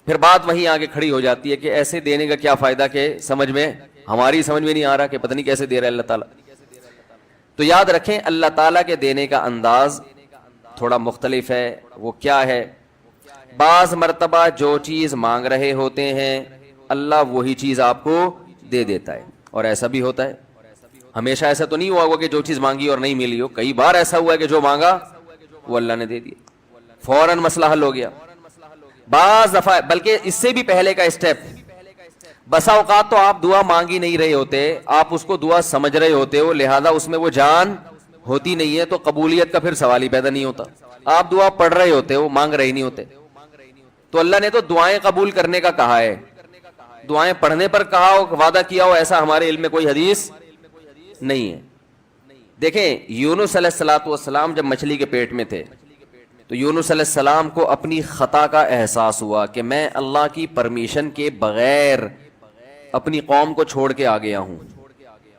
پھر بات وہیں آگے کھڑی ہو جاتی ہے کہ ایسے دینے کا کیا فائدہ کہ ہماری سمجھ میں نہیں آ رہا کہ پتہ نہیں کیسے دے رہا ہے اللہ تعالیٰ. تو یاد رکھیں اللہ تعالیٰ کے دینے کا انداز تھوڑا مختلف ہے. وہ کیا ہے؟ بعض مرتبہ جو چیز مانگ رہے ہوتے ہیں اللہ وہی چیز آپ کو دے دیتا ہے. اور ایسا بھی ہوتا ہے, ہمیشہ ایسا تو نہیں ہوا ہوگا کہ جو چیز مانگی اور نہیں ملی ہو. کئی بار ایسا ہوا ہے کہ جو مانگا وہ اللہ نے دے دیا, فوراً مسئلہ حل ہو گیا. بعض دفعہ بلکہ اس سے بھی پہلے کا اسٹیپ, بسا اوقات تو آپ دعا مانگ ہی نہیں رہے ہوتے, آپ اس کو دعا سمجھ رہے ہوتے ہو, لہذا اس میں وہ جان ہوتی نہیں ہے, تو قبولیت کا پھر سوال ہی پیدا نہیں ہوتا. آپ دعا پڑھ رہے ہوتے ہو, مانگ رہے نہیں ہوتے. تو اللہ نے تو دعائیں قبول کرنے کا کہا ہے, دعائیں پڑھنے پر کہا ہو, وعدہ کیا ہو, ایسا ہمارے علم میں کوئی حدیث نہیں ہے. دیکھیں یونس علیہ الصلوۃ والسلام جب مچھلی کے پیٹ میں تھے تو یونس علیہ السلام کو اپنی خطا کا احساس ہوا کہ میں اللہ کی پرمیشن کے بغیر اپنی قوم کو چھوڑ کے آ گیا ہوں.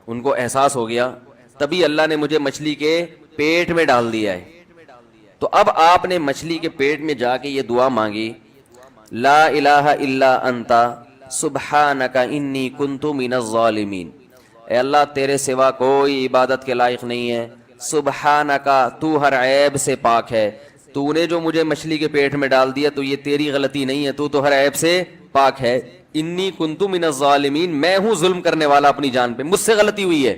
ان کو احساس ہو گیا, تبھی اللہ نے مجھے مچھلی کے پیٹ میں ڈال دیا ہے. تو اب آپ نے مچھلی کے پیٹ میں جا کے یہ دعا مانگی, لا الہ الا انت سبحانک انی کنت من الظالمین. اے اللہ تیرے سوا کوئی عبادت کے لائق نہیں ہے, سبحانکا تو ہر عیب سے پاک ہے. تو نے جو مجھے مچھلی کے پیٹ میں ڈال دیا تو یہ تیری غلطی نہیں ہے, تو ہر عیب سے پاک ہے. انی کنت من الظالمین, میں ہوں ظلم کرنے والا اپنی جان پہ, مجھ سے غلطی ہوئی ہے.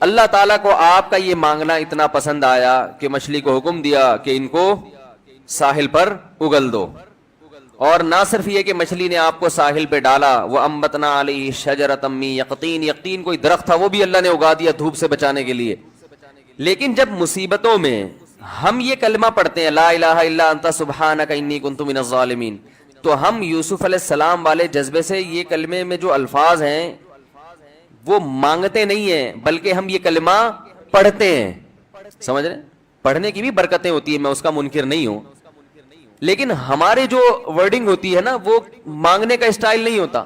اللہ تعالیٰ کو آپ کا یہ مانگنا اتنا پسند آیا کہ مچھلی کو حکم دیا کہ ان کو ساحل پر اگل دو. اور نہ صرف یہ کہ مچھلی نے آپ کو ساحل پہ ڈالا, وہ انبتنا علیہ شجرۃ من یقطین, یقطین کوئی درخت تھا وہ بھی اللہ نے اگا دیا دھوپ سے بچانے کے لیے. لیکن جب مصیبتوں میں ہم یہ کلمہ پڑھتے ہیں لا الہ الا انت سبحانک انی کنت من الظالمین, تو ہم یوسف علیہ السلام والے جذبے سے یہ کلمے میں جو الفاظ ہیں وہ مانگتے نہیں ہیں, بلکہ ہم یہ کلمہ پڑھتے ہیں. سمجھ رہے ہیں, پڑھنے کی بھی برکتیں ہوتی ہیں, میں اس کا منکر نہیں ہوں, لیکن ہمارے جو ورڈنگ ہوتی ہے نا وہ مانگنے کا اسٹائل نہیں ہوتا.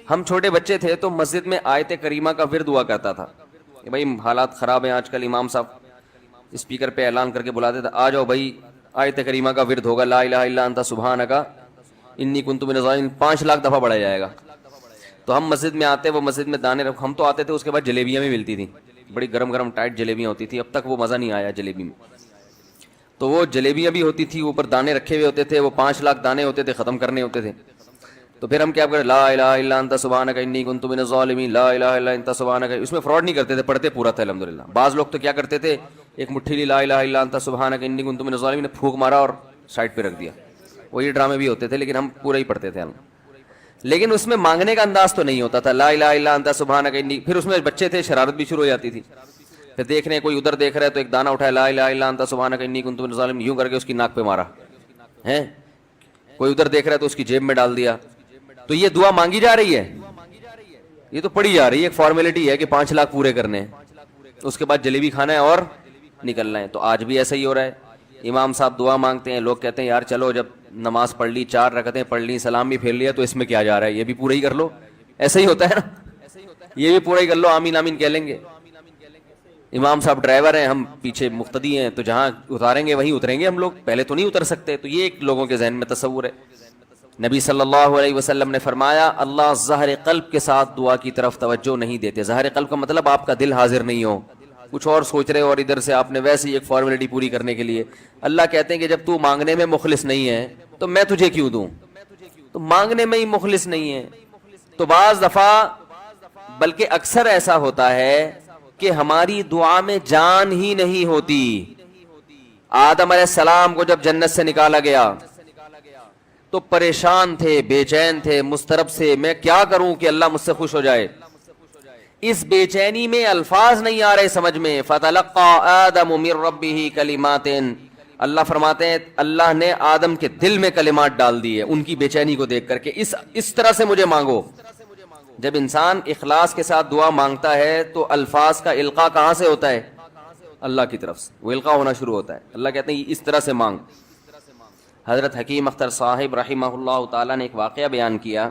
ہم چھوٹے بچے تھے تو مسجد میں آیت کریمہ کا ورد ہوا کرتا تھا کہ بھائی حالات خراب ہیں آج کل, امام صاحب اسپیکر پہ اعلان کر کے بلاتے تھے, آ جاؤ بھائی آیت کریمہ کا ورد ہوگا, لا الہ الا انت سبحانک انی کنت من الظالمین, 5 لاکھ دفعہ پڑھا جائے گا. تو ہم مسجد میں آتے, وہ مسجد میں دانے ہم تو آتے تھے, اس کے بعد جلیبیاں بھی ملتی تھیں, بڑی گرم گرم ٹائٹ جلیبیاں ہوتی تھیں. اب تک وہ مزہ نہیں آیا جلیبی میں. تو وہ جلیبیاں بھی ہوتی تھی, اوپر دانے رکھے ہوئے ہوتے تھے, وہ 5 لاکھ دانے ہوتے تھے, ختم کرنے ہوتے تھے. تو پھر ہم کیا کریں, لا الہ الا انت سبحانک انی کنت من الظالمین, لا الہ الا انت سبحانک. اس میں فراڈ نہیں کرتے تھے, پڑھتے پورا تھا الحمدللہ. بعض لوگ تو کیا کرتے تھے, ایک مٹھی لی لا الہ الا انت سبحانک انی کنت من الظالمین نے پھونک مارا اور سائڈ پہ رکھ دیا. وہ یہ ڈرامے بھی ہوتے تھے, لیکن ہم پورا ہی پڑھتے تھے. لیکن اس میں مانگنے کا انداز تو نہیں ہوتا تھا, لا الہ الا انت سبحانک انی. پھر اس میں بچے تھے, شرارت بھی شروع ہو جاتی تھی. پھر دیکھ رہے کوئی ادھر دیکھ رہا ہے تو ایک دانہ اٹھایا, لا الہ الا انت سبحانک انی کنت من الظالمین, یوں کر کے اس کی ناک پہ مارا ہے. کوئی ادھر دیکھ رہا ہے تو اس کی جیب میں ڈال دیا. تو یہ دعا مانگی جا رہی ہے, یہ تو پڑھی جا رہی ہے, ایک فارمیلٹی ہے کہ 5 لاکھ پورے کرنے ہیں, اس کے بعد جلیبی کھانا ہے اور نکلنا ہے. تو آج بھی ایسا ہی ہو رہا ہے. امام صاحب دعا مانگتے ہیں, لوگ کہتے ہیں یار چلو جب نماز پڑھ لی, 4 رکعتیں پڑھ لی, سلام بھی پھیر لیا, تو اس میں کیا جا رہا ہے, یہ بھی پورا ہی کر لو. ایسا ہی ہوتا ہے نا, یہ بھی پورا ہی کر لو, آمین آمین کہہ لیں گے. امام صاحب ڈرائیور ہیں, ہم پیچھے مقتدی ہیں, تو جہاں اتاریں گے وہیں اتریں گے ہم لوگ, پہلے تو نہیں اتر سکتے. تو یہ ایک لوگوں کے ذہن میں تصور ہے. نبی صلی اللہ علیہ وسلم نے فرمایا اللہ ظاہر قلب کے ساتھ دعا کی طرف توجہ نہیں دیتے. ظاہر قلب کا مطلب آپ کا دل حاضر نہیں ہو, کچھ اور سوچ رہے ہو, اور ادھر سے آپ نے ویسے ہی ایک فارمیلٹی پوری کرنے کے لیے. اللہ کہتے ہیں کہ جب تو مانگنے میں مخلص نہیں ہے تو میں تجھے کیوں دوں. تو مانگنے میں ہی مخلص نہیں ہے. تو بعض دفعہ بلکہ اکثر ایسا ہوتا ہے کہ ہماری دعا میں جان ہی نہیں ہوتی. آدم علیہ السلام کو جب جنت سے نکالا گیا تو پریشان تھے, بے چین تھے, مضطرب سے, میں کیا کروں کہ اللہ مجھ سے خوش ہو جائے. اس بے چینی میں الفاظ نہیں آ رہے سمجھ میں. فَتَلَقَّى آدَمُ مِن رَبِّهِ كَلِمَاتٍ, اللہ فرماتے ہیں اللہ نے آدم کے دل میں کلمات ڈال دیے ان کی بے چینی کو دیکھ کر کے, اس طرح سے مجھے مانگو. جب انسان اخلاص کے ساتھ دعا مانگتا ہے تو الفاظ کا القاء کہاں سے ہوتا ہے, اللہ کی طرف سے وہ القاء ہونا شروع ہوتا ہے. اللہ کہتے ہیں اس طرح سے مانگ. حضرت حکیم اختر صاحب رحمہ اللہ تعالیٰ نے ایک واقعہ بیان کیا,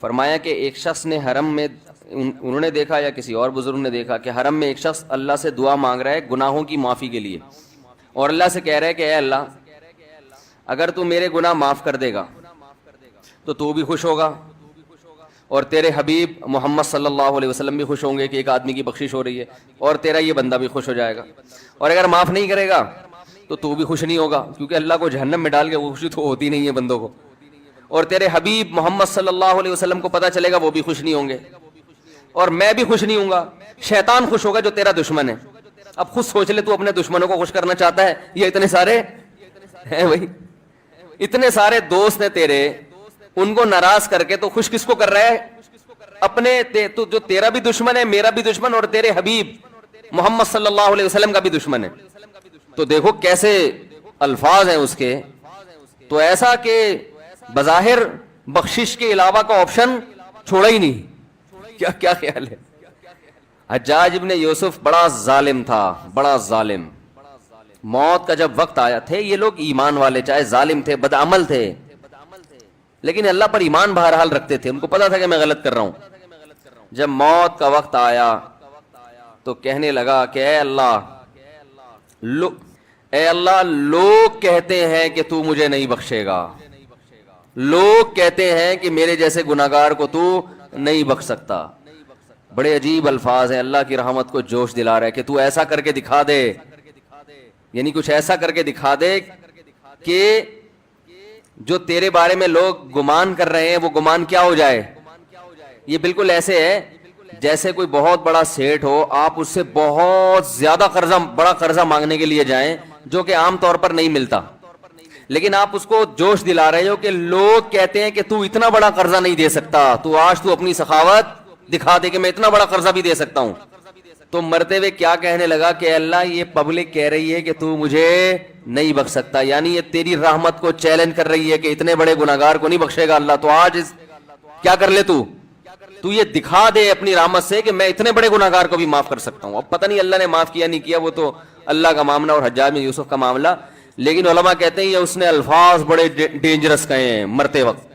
فرمایا کہ ایک شخص نے حرم میں, انہوں نے دیکھا یا کسی اور بزرگ نے دیکھا کہ حرم میں ایک شخص اللہ سے دعا مانگ رہا ہے گناہوں کی معافی کے لیے, اور اللہ سے کہہ رہا ہے کہ اے اللہ اگر تو میرے گناہ معاف کر دے گا تو بھی خوش ہوگا اور تیرے حبیب محمد صلی اللہ علیہ وسلم بھی خوش ہوں گے کہ ایک آدمی کی بخشش ہو رہی ہے، اور تیرا یہ بندہ بھی خوش ہو جائے گا۔ اور اگر معاف نہیں کرے گا تو بھی خوش نہیں ہوگا، کیونکہ اللہ کو جہنم میں ڈال کے خوشی تو ہوتی نہیں ہے بندوں کو، اور تیرے حبیب محمد صلی اللہ علیہ وسلم کو پتہ چلے گا وہ بھی خوش نہیں ہوں گے، اور میں بھی خوش نہیں ہوں گا۔ شیطان خوش ہوگا جو تیرا دشمن ہے۔ اب خود سوچ لے، تو اپنے دشمنوں کو خوش کرنا چاہتا ہے؟ یہ اتنے سارے ہیں بھائی، اتنے سارے دوست ہیں تیرے، ان کو ناراض کر کے تو خوش کس کو کر رہا ہے؟ اپنے تو جو تیرا بھی دشمن ہے، میرا بھی دشمن، اور تیرے حبیب محمد صلی اللہ علیہ وسلم کا بھی دشمن ہے۔ تو دیکھو کیسے الفاظ ہیں اس کے، تو ایسا کہ بظاہر بخشش کے علاوہ کا آپشن چھوڑا ہی نہیں۔ کیا خیال ہے؟ حجاج ابن یوسف بڑا ظالم تھا، بڑا ظالم۔ موت کا جب وقت آیا، تھے یہ لوگ ایمان والے، چاہے ظالم تھے، بدعمل تھے، لیکن اللہ پر ایمان بہرحال رکھتے تھے، ان کو پتا تھا کہ میں غلط کر رہا ہوں۔ جب موت کا وقت آیا تو کہنے لگا کہ اے اللہ لوگ کہتے ہیں کہ تو مجھے نہیں بخشے گا، لوگ کہتے ہیں کہ میرے جیسے گناہگار کو تو نہیں بخش سکتا۔ بڑے عجیب الفاظ ہیں، اللہ کی رحمت کو جوش دلا رہا ہے کہ تو ایسا کر کے دکھا دے، یعنی کچھ ایسا کر کے دکھا دے کہ جو تیرے بارے میں لوگ گمان کر رہے ہیں وہ گمان کیا ہو جائے۔ یہ بالکل ایسے ہے جیسے کوئی بہت بڑا سیٹ ہو، آپ اس سے بہت زیادہ بڑا قرضہ مانگنے کے لیے جائیں جو کہ عام طور پر نہیں ملتا، لیکن آپ اس کو جوش دلا رہے ہو کہ لوگ کہتے ہیں کہ تو اتنا بڑا قرضہ نہیں دے سکتا، تو آج تو اپنی سخاوت دکھا دے کہ میں اتنا بڑا قرضہ بھی دے سکتا ہوں۔ تو مرتے ہوئے کیا کہنے لگا کہ اللہ یہ پبلک کہہ رہی ہے کہ تو مجھے نہیں بخش سکتا، یعنی یہ تیری رحمت کو چیلنج کر رہی ہے کہ اتنے بڑے گناہگار کو نہیں بخشے گا اللہ، تو آج کیا کر لے تو یہ دکھا دے اپنی رحمت سے کہ میں اتنے بڑے گناہگار کو بھی معاف کر سکتا ہوں۔ اب پتہ نہیں اللہ نے معاف کیا نہیں کیا، وہ تو اللہ کا معاملہ اور حجاج بن یوسف کا معاملہ، لیکن علماء کہتے ہیں یہ اس نے الفاظ بڑے ڈینجرس کہے ہیں مرتے وقت۔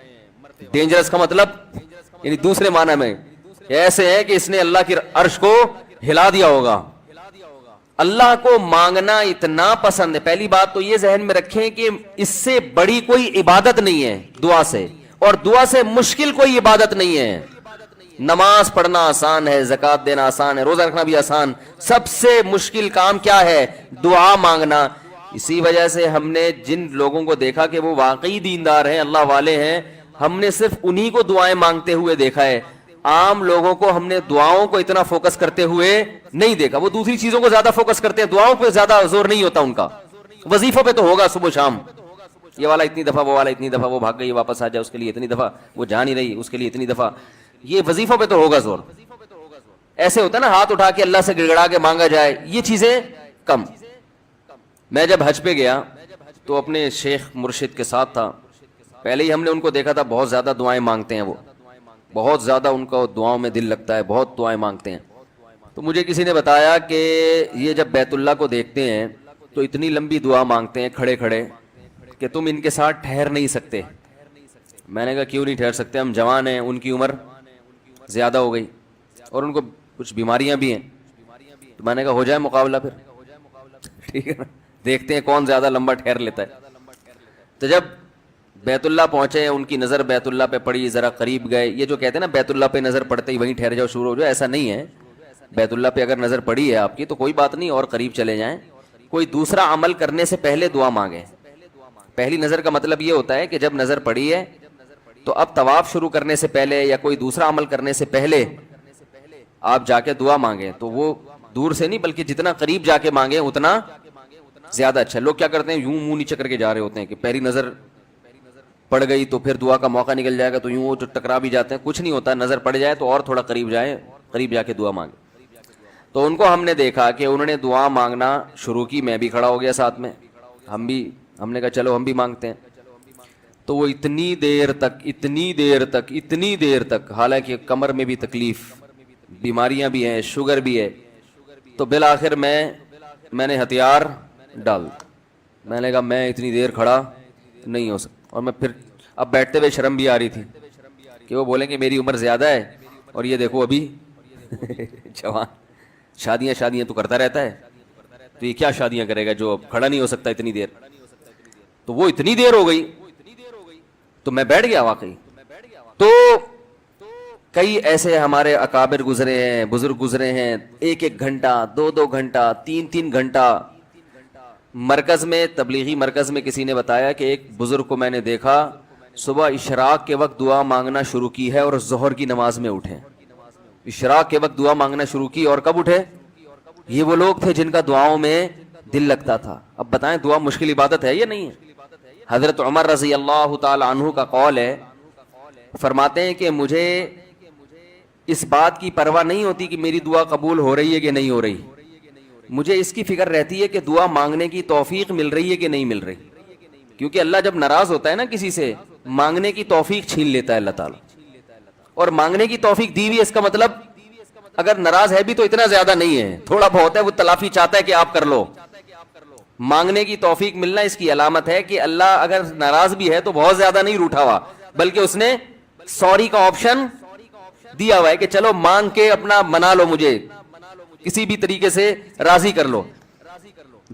ڈینجرس کا مطلب یعنی دوسرے معنی میں ایسے ہے کہ اس نے اللہ کی عرش کو ہلا دیا ہوگا۔ اللہ کو مانگنا اتنا پسند ہے، پہلی بات تو یہ ذہن میں رکھیں کہ اس سے بڑی کوئی عبادت نہیں ہے دعا سے، اور دعا سے مشکل کوئی عبادت نہیں ہے۔ نماز پڑھنا آسان ہے، زکوٰۃ دینا آسان ہے، روزہ رکھنا بھی آسان، سب سے مشکل کام کیا ہے؟ دعا مانگنا۔ اسی وجہ سے ہم نے جن لوگوں کو دیکھا کہ وہ واقعی دیندار ہیں، اللہ والے ہیں، ہم نے صرف انہی کو دعائیں مانگتے ہوئے دیکھا ہے۔ عام لوگوں کو ہم نے دعاؤں کو اتنا فوکس کرتے ہوئے نہیں دیکھا، وہ دوسری چیزوں کو زیادہ فوکس کرتے ہیں، دعاؤں پہ زیادہ زور نہیں ہوتا ان کا۔ وظیفوں پہ تو ہوگا صبح شام، یہ والا اتنی دفعہ، وہ والا اتنی دفعہ، وہ بھاگ گئی واپس آ جائے اس کے لیے اتنی دفعہ، وہ جا نہیں رہی اس کے لیے اتنی دفعہ، یہ وظیفوں پہ تو ہوگا زور۔ ایسے ہوتا ہے نا ہاتھ اٹھا کے اللہ سے گڑگڑا کے مانگا جائے، یہ چیزیں کم۔ میں جب حج پہ گیا تو اپنے شیخ مرشد کے ساتھ تھا، پہلے ہی ہم نے ان کو دیکھا تھا بہت زیادہ دعائیں مانگتے ہیں، وہ بہت زیادہ ان کو دعاؤں میں دل لگتا ہے، بہت دعائیں مانگتے ہیں۔ تو مجھے کسی نے بتایا کہ یہ جب بیت اللہ کو دیکھتے ہیں تو اتنی لمبی دعا مانگتے ہیں کھڑے کھڑے کہ تم ان کے ساتھ ٹھہر نہیں سکتے۔ میں نے کہا کیوں نہیں ٹھہر سکتے؟ ہم جوان ہیں، ان کی عمر زیادہ ہو گئی اور ان کو کچھ بیماریاں بھی ہیں۔ تو میں نے کہا ہو جائے مقابلہ پھر، ٹھیک ہے نا، دیکھتے ہیں کون زیادہ لمبا ٹھہر لیتا ہے۔ تو جب بیت اللہ پہنچے، ان کی نظر بیت اللہ پہ پڑی، ذرا قریب گئے۔ یہ جو کہتے ہیں نا بیت اللہ پہ نظر پڑتے ہی وہیں ٹھہر جاؤ، شروع ہو جاؤ، ایسا نہیں ہے۔ بیت اللہ پہ اگر نظر پڑی ہے آپ کی تو کوئی بات نہیں، اور قریب چلے جائیں۔ کوئی دوسرا عمل کرنے سے پہلے دعا مانگیں۔ پہلی نظر کا مطلب یہ ہوتا ہے کہ جب نظر پڑی ہے تو اب طواف شروع کرنے سے پہلے یا کوئی دوسرا عمل کرنے سے پہلے آپ جا کے دعا مانگیں، تو وہ دور سے نہیں بلکہ جتنا قریب جا کے مانگیں اتنا زیادہ اچھا۔ لوگ کیا کرتے ہیں، یوں منہ نیچے کر کے جا رہے ہوتے ہیں کہ پہلی نظر پڑ گئی تو پھر دعا کا موقع نکل جائے گا، تو یوں وہ ٹکرا بھی جاتے ہیں۔ کچھ نہیں ہوتا، نظر پڑ جائے تو اور تھوڑا قریب جائیں، قریب جا کے دعا مانگیں۔ تو ان کو ہم نے دیکھا کہ انہوں نے دعا مانگنا شروع کی، میں بھی کھڑا ہو گیا ساتھ میں، ہم نے کہا چلو ہم بھی مانگتے ہیں۔ تو وہ اتنی دیر تک حالانکہ کمر میں بھی تکلیف، بیماریاں بھی ہیں، شوگر بھی ہے، تو بالآخر میں نے ہتھیار ڈال، میں نے کہا میں اتنی دیر کھڑا نہیں ہو سکتا۔ اور میں پھر اب بیٹھتے ہوئے شرم بھی آ رہی تھی کہ وہ بولیں کہ میری عمر زیادہ ہے اور یہ دیکھو ابھی جوان، شادیاں تو کرتا رہتا ہے، تو یہ کیا شادیاں کرے گا جو اب کھڑا نہیں ہو سکتا اتنی دیر۔ تو وہ اتنی دیر ہو گئی تو میں بیٹھ گیا واقعی، تو کئی ایسے ہمارے اکابر گزرے ہیں, بزرگ گزرے ہیں, 1 گھنٹہ 2 گھنٹہ 3 گھنٹہ. مرکز میں, تبلیغی مرکز میں کسی نے بتایا کہ ایک بزرگ کو میں نے دیکھا صبح اشراق کے وقت دعا مانگنا شروع کی ہے اور ظہر کی نماز میں اٹھے. اشراق کے وقت دعا مانگنا شروع کی اور کب اٹھے؟ یہ وہ لوگ تھے جن کا دعاؤں میں دل لگتا تھا. اب بتائیں دعا مشکل عبادت ہے یا نہیں ہے؟ حضرت عمر رضی اللہ تعالی عنہ کا قول ہے, فرماتے ہیں کہ مجھے اس بات کی پرواہ نہیں ہوتی کہ میری دعا قبول ہو رہی ہے کہ نہیں ہو رہی, مجھے اس کی فکر رہتی ہے کہ دعا مانگنے کی توفیق مل رہی ہے کہ نہیں مل رہی. کیونکہ اللہ جب ناراض ہوتا ہے نا کسی سے, مانگنے کی توفیق چھین لیتا ہے اللہ تعالیٰ. اور مانگنے کی توفیق دی ہوئی, اس کا مطلب اگر ناراض ہے بھی تو اتنا زیادہ نہیں ہے, تھوڑا بہت ہے, وہ تلافی چاہتا ہے کہ آپ کر لو. مانگنے کی توفیق ملنا اس کی علامت ہے کہ اللہ اگر ناراض بھی ہے تو بہت زیادہ نہیں روٹھا ہوا, بلکہ اس نے سوری کا آپشن دیا ہوا ہے کہ چلو مانگ کے اپنا منا لو, مجھے کسی بھی طریقے سے راضی کر لو.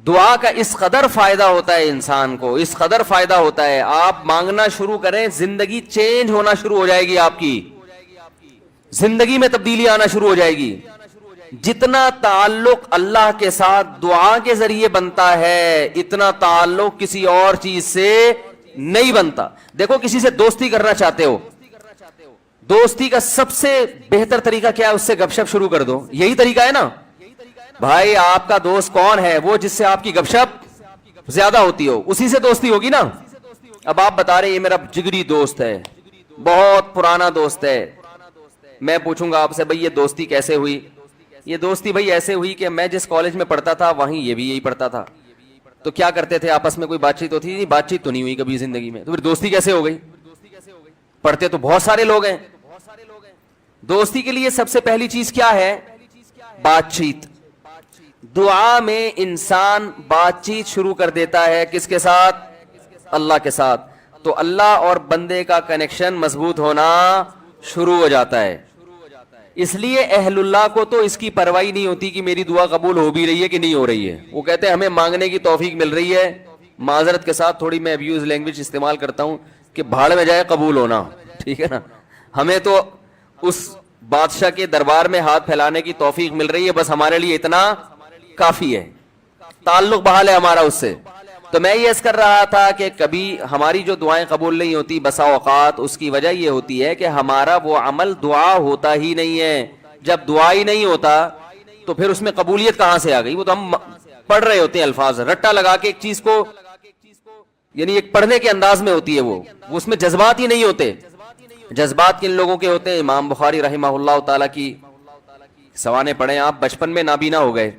دعا کا اس قدر فائدہ ہوتا ہے انسان کو, اس قدر فائدہ ہوتا ہے, آپ مانگنا شروع کریں زندگی چینج ہونا شروع ہو جائے گی, آپ کی زندگی میں تبدیلی آنا شروع ہو جائے گی. جتنا تعلق اللہ کے ساتھ دعا کے ذریعے بنتا ہے اتنا تعلق کسی اور چیز سے نہیں بنتا. دیکھو کسی سے دوستی کرنا چاہتے ہو, دوستی کا سب سے بہتر طریقہ کیا ہے؟ اس سے گپ شپ شروع کر دو. یہی طریقہ ہے نا بھائی. آپ کا دوست کون ہے؟ وہ جس سے آپ کی گپ شپ زیادہ ہوتی ہو, اسی سے دوستی ہوگی نا. اب آپ بتا رہے یہ میرا جگری دوست ہے, بہت پرانا دوست ہے. میں پوچھوں گا آپ سے بھائی یہ دوستی کیسے ہوئی؟ یہ دوستی بھائی ایسے ہوئی کہ میں جس کالج میں پڑھتا تھا وہیں یہ بھی یہی پڑھتا تھا, تو کیا کرتے تھے آپس میں, کوئی بات چیت ہوتی تھی؟ بات چیت تو نہیں ہوئی کبھی زندگی میں, تو پھر دوستی کیسے ہو گئی؟ پڑھتے تو بہت سارے لوگ ہیں. دوستی کے لیے سب سے پہلی چیز کیا ہے؟ بات چیت. دعا میں انسان بات چیت شروع کر دیتا ہے کس کے ساتھ؟ اللہ کے ساتھ. تو اللہ اور بندے کا کنیکشن مضبوط ہونا شروع ہو جاتا ہے. اس لیے اہل اللہ کو تو اس کی پرواہ نہیں ہوتی کہ میری دعا قبول ہو بھی رہی ہے کہ نہیں ہو رہی ہے. وہ کہتے ہیں ہمیں مانگنے کی توفیق مل رہی ہے. معذرت کے ساتھ تھوڑی میں ابیوز لینگویج استعمال کرتا ہوں کہ بھاڑ میں جائے قبول ہونا, ٹھیک ہے نا. ہمیں تو اس بادشاہ کے دربار میں ہاتھ پھیلانے کی توفیق مل رہی ہے, بس ہمارے لیے اتنا کافی ہے, تعلق بحال ہے ہمارا اس سے. تو میں یہ عرض کر رہا تھا کہ کبھی ہماری جو دعائیں قبول نہیں ہوتی بسا اوقات اس کی وجہ یہ ہوتی ہے کہ ہمارا وہ عمل دعا ہوتا ہی نہیں ہے. جب دعا ہی نہیں ہوتا تو پھر اس میں قبولیت کہاں سے آ گئی؟ وہ تو ہم پڑھ رہے ہوتے ہیں الفاظ رٹا لگا کے ایک چیز کو, یعنی ایک پڑھنے کے انداز میں ہوتی ہے, وہ اس میں جذبات ہی نہیں ہوتے. جذبات کن لوگوں کے ہوتے ہیں؟ امام بخاری رحمہ اللہ تعالیٰ کی سوانے پڑھیں آپ, بچپن میں نابینا ہو گئے,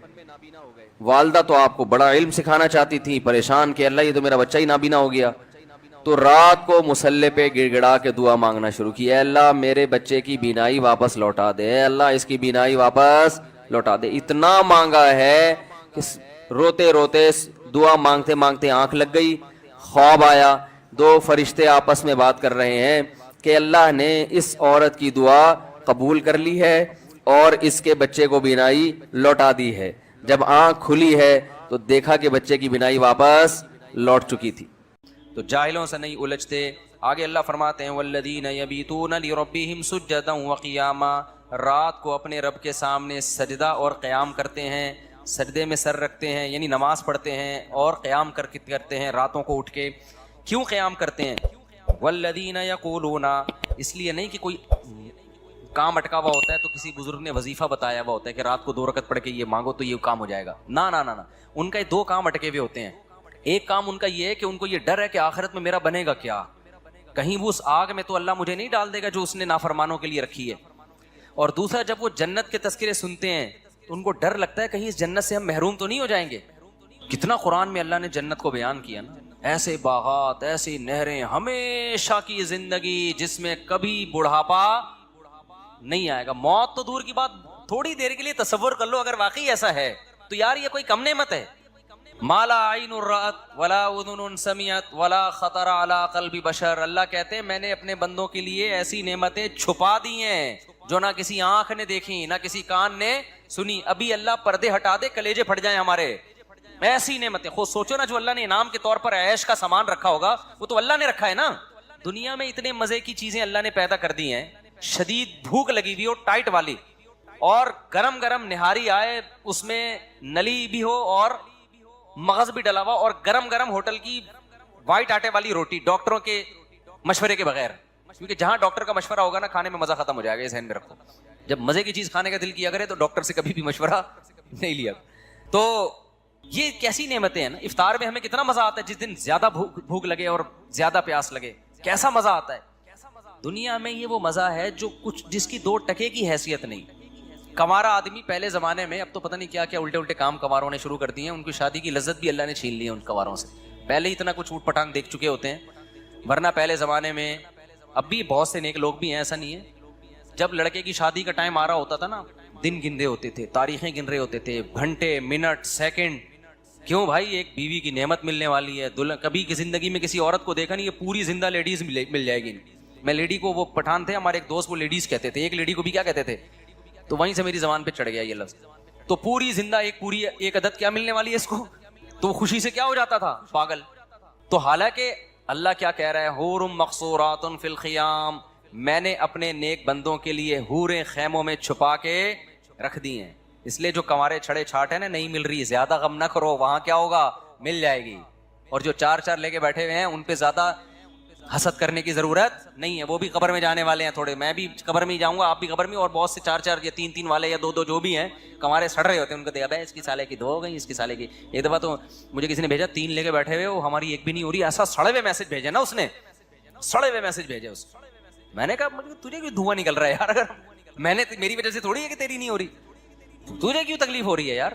والدہ تو آپ کو بڑا علم سکھانا چاہتی تھی, پریشان کہ اللہ یہ تو میرا بچہ ہی نابینا ہو گیا. تو رات کو مصلے پہ گڑ گڑا کے دعا مانگنا شروع کی, اے اللہ میرے بچے کی بینائی واپس لوٹا دے, اے اللہ اس کی بینائی واپس لوٹا دے. اتنا مانگا ہے کہ روتے روتے دعا مانگتے مانگتے آنکھ لگ گئی, خواب آیا, 2 فرشتے آپس میں بات کر رہے ہیں کہ اللہ نے اس عورت کی دعا قبول کر لی ہے اور اس کے بچے کو بینائی لوٹا دی ہے. جب آنکھ کھلی ہے تو دیکھا کہ بچے کی بینائی واپس لوٹ چکی تھی. تو جاہلوں سے نہیں الجھتے. آگے اللہ فرماتے ہیں والذین یبیتون لربہم سجدا وقیاما, رات کو اپنے رب کے سامنے سجدہ اور قیام کرتے ہیں, سجدے میں سر رکھتے ہیں یعنی نماز پڑھتے ہیں اور قیام کرتے ہیں راتوں کو اٹھ کے. کیوں قیام کرتے ہیں؟ والذین یقولون, اس لیے نہیں کہ کوئی کام اٹکا ہوا ہوتا ہے تو کسی بزرگ نے وظیفہ بتایا ہوا ہوتا ہے کہ رات کو 2 رکعت پڑھ کے یہ مانگو تو یہ کام ہو جائے گا. نہ نہ نہ, ان کا 2 کام اٹکے ہوئے ہوتے ہیں. ایک کام ان کا یہ ہے کہ ان کو یہ ڈر ہے کہ آخرت میں میرا بنے گا کیا, کہیں وہ اس آگ میں تو اللہ مجھے نہیں ڈال دے گا جو اس نے نافرمانوں کے لیے رکھی ہے. اور دوسرا جب وہ جنت کے تذکرے سنتے ہیں تو ان کو ڈر لگتا ہے کہیں اس جنت سے ہم محروم تو نہیں ہو جائیں گے. کتنا قرآن میں اللہ نے جنت کو بیان کیا نا, ایسے باغات, ایسی نہریں, ہمیشہ کی زندگی جس میں کبھی بڑھاپا نہیں آئے گا. موت تو دور کی بات, تھوڑی دیر کے لیے تصور کر لو اگر واقعی ایسا ہے تو یار یہ کوئی کم نعمت ہے. مالا عین رأت ولا اذن سمعت ولا خطر علی قلب بشر, اللہ کہتے ہیں میں نے اپنے بندوں کے لیے ایسی نعمتیں چھپا دی ہیں جو نہ کسی آنکھ نے دیکھی نہ کسی کان نے سنی. ابھی اللہ پردے ہٹا دے کلیجے پھٹ جائیں ہمارے, ایسی نعمتیں. خود سوچو نا جو اللہ نے انعام کے طور پر عیش کا سامان رکھا ہوگا وہ تو اللہ نے رکھا ہے نا. دنیا میں اتنے مزے کی چیزیں اللہ نے پیدا کر دی ہیں, شدید بھوک لگی ہوئی ہو ٹائٹ والی, اور گرم گرم نہاری آئے, اس میں نلی بھی ہو اور مغز بھی ڈلا ہوا, اور گرم گرم ہوٹل کی وائٹ آٹے والی روٹی, ڈاکٹروں کے مشورے کے بغیر, کیونکہ جہاں ڈاکٹر کا مشورہ ہوگا نا کھانے میں مزہ ختم ہو جائے گا, یہ ذہن میں رکھو. جب مزے کی چیز کھانے کا دل کیا کرے تو ڈاکٹر سے کبھی بھی مشورہ نہیں لیا. تو یہ کیسی نعمتیں ہیں نا. افطار میں ہمیں کتنا مزہ آتا ہے, جس دن زیادہ بھوک لگے اور زیادہ پیاس لگے, کیسا مزہ آتا ہے. دنیا میں یہ وہ مزہ ہے جو کچھ جس کی 2 ٹکے کی حیثیت نہیں. کمارا آدمی پہلے زمانے میں, اب تو پتہ نہیں کیا کیا الٹے الٹے کام کماروں نے شروع کر دیے ہیں, ان کی شادی کی لذت بھی اللہ نے چھین لی ہے ان کماروں سے. پہلے اتنا کچھ اوٹ پٹانگ دیکھ چکے ہوتے ہیں, ورنہ پہلے زمانے میں, اب بھی بہت سے نیک لوگ بھی ہیں, ایسا نہیں ہے, جب لڑکے کی شادی کا ٹائم آ رہا ہوتا تھا نا, دن گن رہے ہوتے تھے, تاریخیں گن رہے ہوتے تھے, گھنٹے, منٹ, سیکنڈ. کیوں بھائی, ایک بیوی کی نعمت ملنے والی ہے. کبھی کی زندگی میں کسی عورت کو دیکھا نہیں, یہ پوری زندہ لیڈیز مل جائے گی. میں لیڈی کو, وہ پٹھان تھے ہمارے ایک دوست, وہ لیڈیز کہتے تھے, ایک لیڈی کو بھی کیا کہتے تھے, تو وہیں سے میری زبان پہ چڑھ گیا یہ لفظ. تو پوری زندہ ایک عدد کیا ملنے والی ہے اس کو, تو وہ خوشی سے کیا ہو جاتا تھا, پاگل. تو حالانکہ اللہ کیا کہہ رہا ہے, حور مقصورات فی الخیام, میں نے اپنے نیک بندوں کے لیے حوریں خیموں میں چھپا کے رکھ دی ہیں. اس لیے جو کنوارے چھڑے چھاٹ ہے نا, نہیں مل رہی, زیادہ غم نہ کرو, وہاں کیا ہوگا, مل جائے گی. اور جو 4 لے کے بیٹھے ہوئے ہیں, ان پہ زیادہ حسد کرنے کی ضرورت نہیں ہے, وہ بھی قبر میں جانے والے ہیں تھوڑے, میں بھی قبر میں ہی جاؤں گا, آپ بھی قبر میں, اور بہت سے 4 یا 3 والے یا 2 جو بھی ہیں, کنوارے سڑ رہے ہوتے ہیں, ان کو دیکھا بھائی اس کی سالے کی 2 ہو گئی, اس کی سالے کی. ایک دفعہ تو مجھے کسی نے بھیجا 3 لے کے بیٹھے ہوئے, وہ ہماری ایک بھی نہیں ہو رہی, ایسا سڑے ہوئے میسج بھیجا نا اس نے, سڑے ہوئے میسج بھیجے اس. میں نے کہا تجھے کیوں دھواں نکل رہا ہے یار, اگر میں نے, میری وجہ سے تھوڑی ہے کہ تیری نہیں ہو رہی, تجھے کیوں تکلیف ہو رہی ہے یار.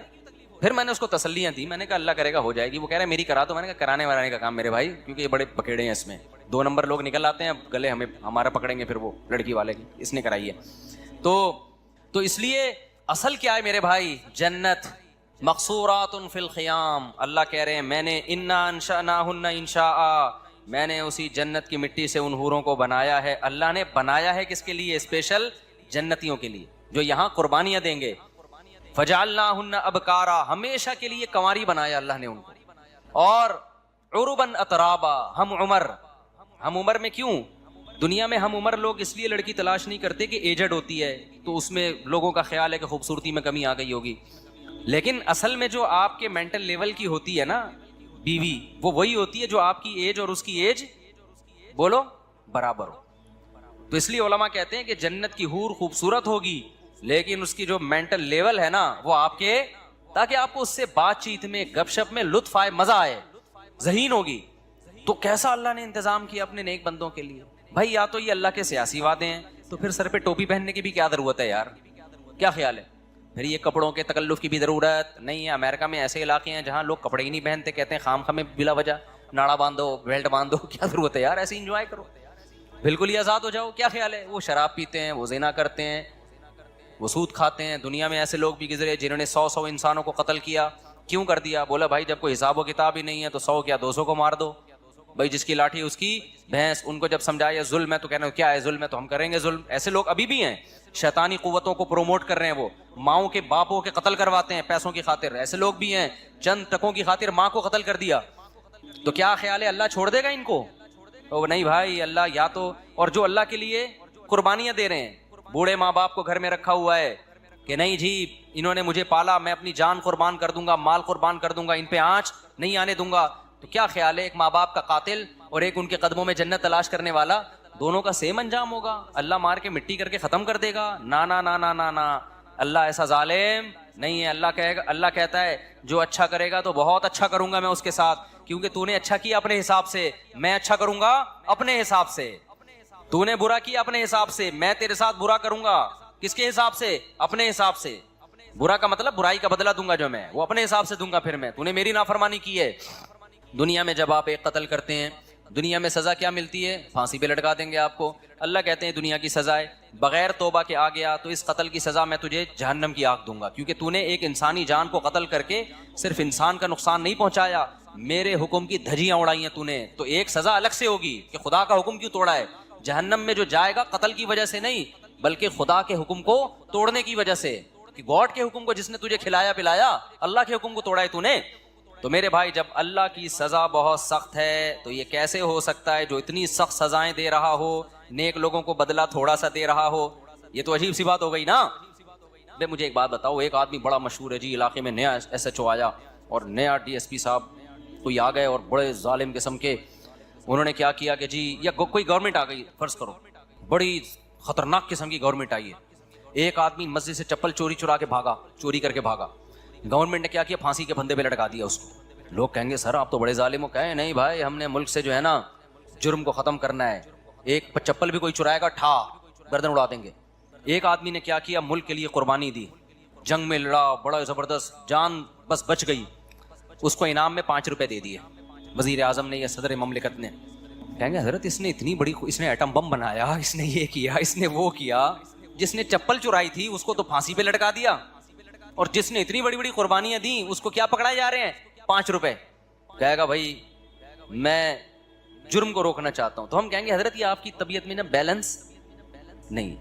پھر میں نے اس کو تسلیاں دی, میں نے کہا اللہ کرے گا ہو جائے گی. وہ کہہ رہے میری کرا دو, میں نے کہا کرانے ورانے کا کام میرے بھائی, کیونکہ یہ بڑے پکیڑے ہیں اس میں, 2 نمبر لوگ نکل آتے ہیں, گلے ہمارا پکڑیں گے پھر وہ لڑکی والے کی, اس نے کرائی ہے. تو اس لیے اصل کیا ہے میرے بھائی, جنت. مقصورات فی الخیام, اللہ کہہ رہے ہیں میں نے انا انشأناہن انشاء, میں نے اسی جنت کی مٹی سے ان حوروں کو بنایا ہے. اللہ نے بنایا ہے کس کے لیے, اسپیشل جنتیوں کے لیے جو یہاں قربانیاں دیں گے. فجعلناہن ابکارا, ہمیشہ کے لیے کنواری بنایا اللہ نے ان کو. اور عربا اترابا, ہم عمر میں کیوں, دنیا میں ہم عمر لوگ اس لیے لڑکی تلاش نہیں کرتے کہ ایجڈ ہوتی ہے, تو اس میں لوگوں کا خیال ہے کہ خوبصورتی میں کمی آ گئی ہوگی. لیکن اصل میں جو آپ کے مینٹل لیول کی ہوتی ہے نا بیوی, وہ وہی ہوتی ہے جو آپ کی ایج اور اس کی ایج بولو برابر ہو. تو اس لیے علماء کہتے ہیں کہ جنت کی حور خوبصورت ہوگی, لیکن اس کی جو مینٹل لیول ہے نا وہ آپ کے, تاکہ آپ کو اس سے بات چیت میں, گپ شپ میں لطف آئے, مزہ آئے, ذہین ہوگی. تو کیسا اللہ نے انتظام کیا اپنے نیک بندوں کے لیے بھائی. یا تو یہ اللہ کے سیاسی وعدے ہیں, تو پھر سر پہ ٹوپی پہننے کی بھی کیا ضرورت ہے یار, کیا خیال ہے. پھر یہ کپڑوں کے تکلف کی بھی ضرورت نہیں ہے. امریکہ میں ایسے علاقے ہیں جہاں لوگ کپڑے ہی نہیں پہنتے, کہتے ہیں خام خامے بلا وجہ ناڑا باندھو, بیلٹ باندھو, کیا ضرورت ہے یار, ایسے انجوائے کرو, بالکل ہی آزاد ہو جاؤ. کیا خیال ہے. وہ شراب پیتے ہیں, وہ زنا کرتے ہیں, وہ سود کھاتے ہیں. دنیا میں ایسے لوگ بھی گزرے جنہوں نے 100 انسانوں کو قتل کیا. کیوں کر دیا, بولا بھائی جب کوئی حساب و کتاب ہی نہیں ہے تو 100 کیا 200 کو مار دو بھائی, جس کی لاٹھی اس کی بھینس. ان کو جب سمجھایا ظلم ہے تو کہنا کیا ہے ظلم ہے, تو ہم کریں گے ظلم. ایسے لوگ ابھی بھی ہیں, شیطانی قوتوں کو پروموٹ کر رہے ہیں, وہ ماؤں کے باپوں کے قتل کرواتے ہیں پیسوں کی خاطر. ایسے لوگ بھی ہیں, چند ٹکوں کی خاطر ماں کو قتل کر دیا. تو کیا خیال ہے اللہ چھوڑ دے گا ان کو؟ نہیں بھائی, اللہ یا تو, اور جو اللہ کے لیے قربانیاں دے رہے ہیں, بوڑھے ماں باپ کو گھر میں رکھا ہوا ہے کہ نہیں جی انہوں نے مجھے پالا, میں اپنی جان قربان کر دوں گا, مال قربان کر دوں گا, ان پہ آنچ نہیں آنے دوں گا. تو کیا خیال ہے ایک ماں باپ کا قاتل اور ایک ان کے قدموں میں جنت تلاش کرنے والا, دونوں کا سیم انجام ہوگا. اللہ مار کے مٹی کر کے ختم کر دے گا. نا نا نا نا نا نا, اللہ ایسا ظالم نہیں ہے. اللہ کہے گا, اللہ کہتا ہے جو اچھا کرے گا تو بہت اچھا کروں گا میں اس کے ساتھ, کیونکہ تو نے اچھا کیا اپنے حساب سے, میں اچھا کروں گا اپنے حساب سے. تو نے برا کیا اپنے حساب سے, میں تیرے ساتھ برا کروں گا. کس کے حساب سے؟ اپنے حساب سے. برا کا مطلب برائی کا بدلہ دوں گا جو میں, وہ اپنے حساب سے دوں گا. پھر میں, تو نے میری نافرمانی کی ہے. دنیا میں جب آپ ایک قتل کرتے ہیں, دنیا میں سزا کیا ملتی ہے؟ پھانسی پہ لٹکا دیں گے آپ کو. اللہ کہتے ہیں دنیا کی سزائے بغیر توبہ کے آ گیا تو اس قتل کی سزا میں تجھے جہنم کی آگ دوں گا, کیونکہ تو نے ایک انسانی جان کو قتل کر کے صرف انسان کا نقصان نہیں پہنچایا, میرے حکم کی دھجیاں اڑائی ہیں تو نے. تو ایک سزا الگ سے ہوگی کہ خدا کا حکم کیوں توڑا ہے. جہنم میں جو جائے گا قتل کی وجہ سے نہیں, بلکہ خدا کے حکم کو توڑنے کی وجہ سے, کہ گاڈ کے حکم کو جس نے تجھے کھلایا پلایا, اللہ کے حکم کو توڑا ہے تو نے. تو میرے بھائی جب اللہ کی سزا بہت سخت ہے تو یہ کیسے ہو سکتا ہے جو اتنی سخت سزائیں دے رہا ہو نیک لوگوں کو بدلہ تھوڑا سا دے رہا ہو؟ یہ تو عجیب سی بات ہو گئی نا. بے مجھے ایک بات بتاؤ, ایک آدمی بڑا مشہور ہے جی علاقے میں, نیا ایس ایچ او آیا اور نیا ڈی ایس پی صاحب کوئی آ گئے اور بڑے ظالم قسم کے انہوں نے کیا کیا کہ جی, یا کوئی گورنمنٹ آ گئی فرض کرو, بڑی خطرناک قسم کی گورنمنٹ آئی ہے, ایک آدمی مسجد سے چپل چوری کر کے بھاگا, گورنمنٹ نے کیا کیا, پھانسی کے پھندے پہ لٹکا دیا اس کو. لوگ کہیں گے سر آپ تو بڑے ظالم ہو. کہیں نہیں بھائی, ہم نے ملک سے جو ہے نا جرم کو ختم کرنا ہے, ایک چپل بھی کوئی چرائے گا ٹھا گردن اڑا دیں گے. ایک آدمی نے کیا کیا, ملک کے لیے قربانی دی, جنگ میں لڑا, بڑا زبردست, جان بس بچ گئی, اس کو انعام میں 5 روپے دے دیے وزیر اعظم نے یا صدر مملکت نے. کہیں گے حضرت اس نے اتنی بڑی, اس نے ایٹم بم بنایا, اس نے یہ کیا, اس نے وہ کیا, جس نے چپل چرائی تھی اس کو تو پھانسی پہ لٹکا دیا, اور جس نے اتنی بڑی بڑی قربانیاں دیں اس کو کیا پکڑائے جا رہے ہیں, 5 روپے. کہے گا بھائی میں جرم کو روکنا چاہتا ہوں. تو ہم کہیں گے حضرت یہ آپ کی طبیعت میں نا بیلنس نہیں.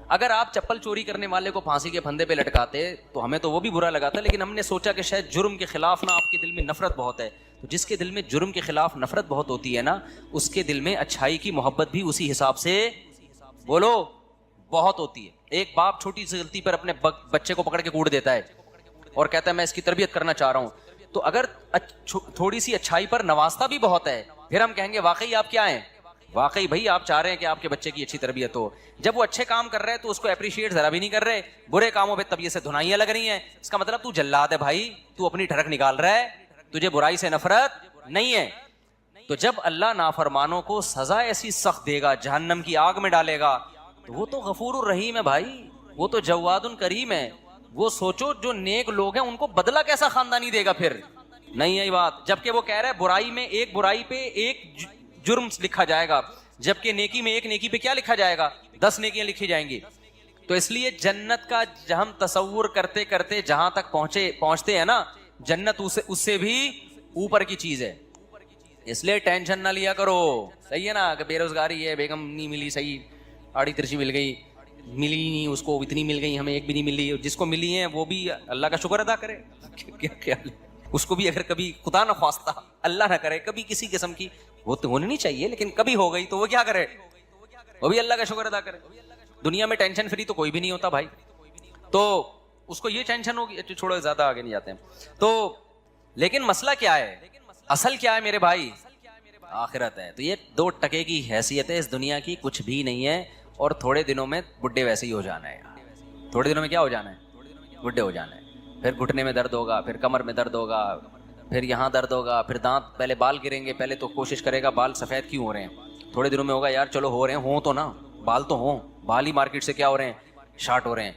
اگر آپ چپل چوری کرنے والے کو پھانسی کے پھندے پہ لٹکاتے تو ہمیں تو وہ بھی برا لگا تھا, لیکن ہم نے سوچا کہ شاید جرم کے خلاف نا آپ کے دل میں نفرت بہت ہے. تو جس کے دل میں جرم کے خلاف نفرت بہت ہوتی ہے نا, اس کے دل میں اچھائی کی محبت بھی اسی حساب سے بولو بہت ہوتی ہے. ایک باپ چھوٹی سی غلطی پر اپنے بچے کو پکڑ کے کوڑ دیتا ہے اور کہتا ہے میں اس کی تربیت کرنا چاہ رہا ہوں, تو اگر تھوڑی سی اچھائی پر نوازتا بھی بہت ہے, پھر ہم کہیں گے واقعی آپ کیا ہیں, واقعی بھائی آپ چاہ رہے ہیں کہ آپ کے بچے کی اچھی تربیت ہو. جب وہ اچھے کام کر رہے ہیں تو اس کو اپریشیٹ ذرا بھی نہیں کر رہے, برے کاموں پہ طبیعت سے دھنائیاں لگ رہی ہیں, اس کا مطلب تو جلاد ہے بھائی, تو اپنی ٹھڑک نکال رہا ہے, تجھے برائی سے نفرت نہیں ہے. تو جب اللہ نافرمانوں کو سزا ایسی سخت دے گا, جہنم کی آگ میں ڈالے گا, تو وہ تو غفور الرحیم ہے بھائی, وہ تو جواد کریم ہے. وہ سوچو جو نیک لوگ ہیں ان کو بدلہ کیسا خاندانی دے گا پھر, نہیں ہے یہ بات. جبکہ وہ کہہ رہا ہے برائی میں ایک برائی پہ ایک جرم لکھا جائے گا, جبکہ نیکی میں ایک نیکی پہ کیا لکھا جائے گا, 10 نیکیاں لکھی جائیں گی. تو اس لیے جنت کا ہم تصور کرتے کرتے جہاں تک پہنچتے ہیں نا, جنت اس سے بھی اوپر کی چیز ہے. اس لیے ٹینشن نہ لیا کرو, صحیح ہے نا, کہ بے روزگاری ہے, بیگم نہیں ملی, صحیح آڑی ترچی مل گئی, ملی نہیں اس کو, اتنی مل گئی, ہمیں ایک بھی نہیں ملی. جس کو ملی ہیں وہ بھی اللہ کا شکر ادا کرے, کیا خیال ہے, اس کو بھی اگر کبھی خدا نہ خواستہ اللہ نہ کرے کبھی کسی قسم کی, وہ تو ہونی نہیں چاہیے لیکن کبھی ہو گئی تو وہ کیا کرے, وہ بھی اللہ کا شکر ادا کرے. دنیا میں ٹینشن فری تو کوئی بھی نہیں ہوتا بھائی, تو اس کو یہ ٹینشن ہوگی, چھوڑو زیادہ آگے نہیں جاتے ہیں. تو لیکن مسئلہ کیا ہے, اصل کیا ہے میرے بھائی, آخرت ہے. تو یہ 2 ٹکے کی حیثیت ہے اس دنیا کی, کچھ بھی نہیں ہے. اور تھوڑے دنوں میں بڈھے ویسے ہی ہو جانا ہے, تھوڑے دنوں میں کیا ہو جانا ہے, بڈھے ہو جانا ہے. پھر گھٹنے میں درد ہوگا, پھر کمر میں درد ہوگا, پھر یہاں درد ہوگا, پھر دانت, پہلے بال گریں گے, پہلے تو کوشش کرے گا بال سفید کیوں ہو رہے ہیں, تھوڑے دنوں میں ہوگا یار چلو ہو رہے ہیں, ہوں تو نا, بال تو ہوں, بال ہی مارکیٹ سے کیا ہو رہے ہیں, شارٹ ہو رہے ہیں.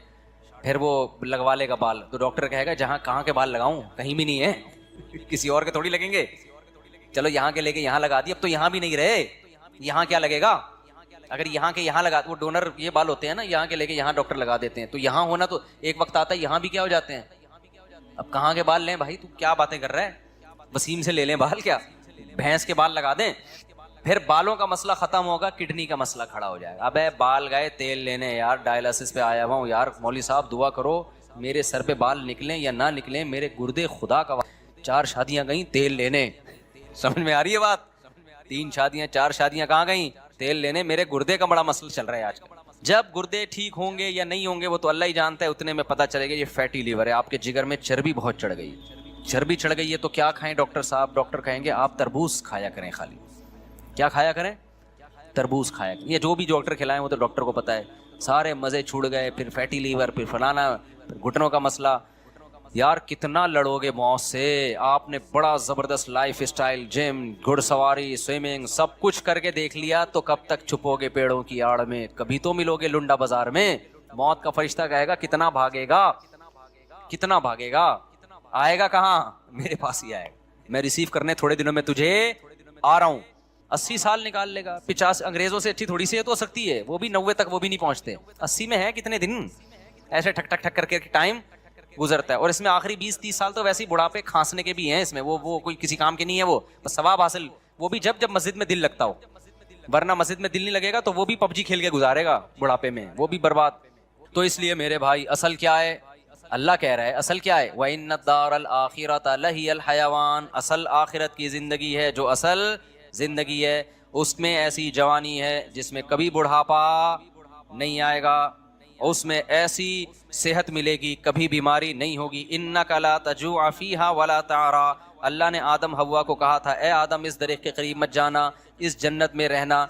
پھر وہ لگوا لے گا بال, تو ڈاکٹر کہے گا جہاں کہاں کے بال لگاؤں, کہیں بھی نہیں ہے, کسی اور کے تھوڑی لگیں گے, چلو یہاں کے لے کے یہاں لگا دی, اب تو یہاں بھی نہیں رہے, یہاں کیا لگے گا, اگر یہاں کے یہاں لگا, وہ ڈونر یہ بال ہوتے ہیں نا, یہاں کے لے کے یہاں ڈاکٹر لگا دیتے ہیں, تو یہاں ہونا تو ایک وقت آتا ہے یہاں بھی کیا ہو جاتے ہیں. اب کہاں کے بال لیں بھائی, تو کیا باتیں کر رہا ہے, وسیم سے لے لیں بال, کیا بھینس کے بال لگا دیں, پھر بالوں کا مسئلہ ختم ہوگا, کڈنی کا مسئلہ کھڑا ہو جائے گا. ابے بال گئے تیل لینے یار, ڈائلسس پہ آیا ہوا ہوں یار, مولوی صاحب دعا کرو میرے سر پہ بال نکلیں یا نہ نکلیں, میرے گردے خدا کا 4 شادیاں گئیں تیل لینے, سمجھ میں آ رہی ہے بات, 3 شادیاں 4 شادیاں کہاں گئیں, تیل لینے, میرے گردے کا بڑا مسئلہ چل رہا ہے آج کل. جب گردے ٹھیک ہوں گے یا نہیں ہوں گے وہ تو اللہ ہی جانتا ہے, اتنے میں پتہ چلے گا یہ فیٹی لیور ہے, آپ کے جگر میں چربی بہت چڑھ گئی, چربی چڑھ گئی ہے. تو کیا کھائیں ڈاکٹر صاحب, ڈاکٹر کہیں گے آپ تربوز کھایا کریں, خالی کیا کھایا کریں, تربوز کھایا کریں. یہ جو بھی ڈاکٹر کھلائیں وہ تو ڈاکٹر کو پتہ ہے, سارے مزے چھوڑ گئے, پھر فیٹی لیور, پھر فلانا, پھر گھٹنوں کا مسئلہ. یار کتنا لڑو گے موت سے, آپ نے بڑا زبردست لائف اسٹائل, جم, گھڑ سواری, سوئمنگ, سب کچھ کر کے دیکھ لیا, تو کب تک چھپو گے پیڑوں کی آڑ میں, کبھی تو ملو گے لنڈا بازار میں. موت کا فرشتہ کہے گا کتنا بھاگے گا, کتنا بھاگے گا, آئے گا کہاں, میرے پاس ہی آئے گا, میں ریسیو کرنے تھوڑے دنوں میں تجھے آ رہا ہوں. 80 سال نکال لے گا, 50, انگریزوں سے اچھی تھوڑی صحت ہو سکتی ہے, وہ بھی 90 تک وہ بھی نہیں پہنچتے, 80 میں ہے کتنے دن, ایسے ٹھک ٹھک ٹھک کر کے ٹائم گزرتا ہے. اور اس میں آخری 20-30 سال تو ویسے ہی بڑھاپے کھانسنے کے بھی ہیں, اس میں وہ کوئی کسی کام کے نہیں ہے, وہ بس ثواب حاصل, وہ بھی جب مسجد میں دل لگتا ہو, ورنہ مسجد میں دل نہیں لگے گا تو وہ بھی PUBG کھیل کے گزارے گا بڑھاپے میں, وہ بھی برباد. تو اس لیے میرے بھائی اصل کیا ہے, اللہ کہہ رہا ہے اصل کیا ہے؟ وَإِنَّ الدَّارَ الْآخِرَةَ لَهِيَ الْحَيَوَانُ، اصل آخرت کی زندگی ہے جو اصل زندگی ہے، اس میں ایسی جوانی ہے جس میں کبھی بڑھاپا نہیں آئے گا، اس میں ایسی صحت ملے گی کبھی بیماری نہیں ہوگی۔ اِنَّكَ لَا تَجُوعَ فِيهَا وَلَا تَعْرَىٰ، اللہ نے آدم حوا کو کہا تھا اے آدم اس درخت کے قریب مت جانا، اس جنت میں رہنا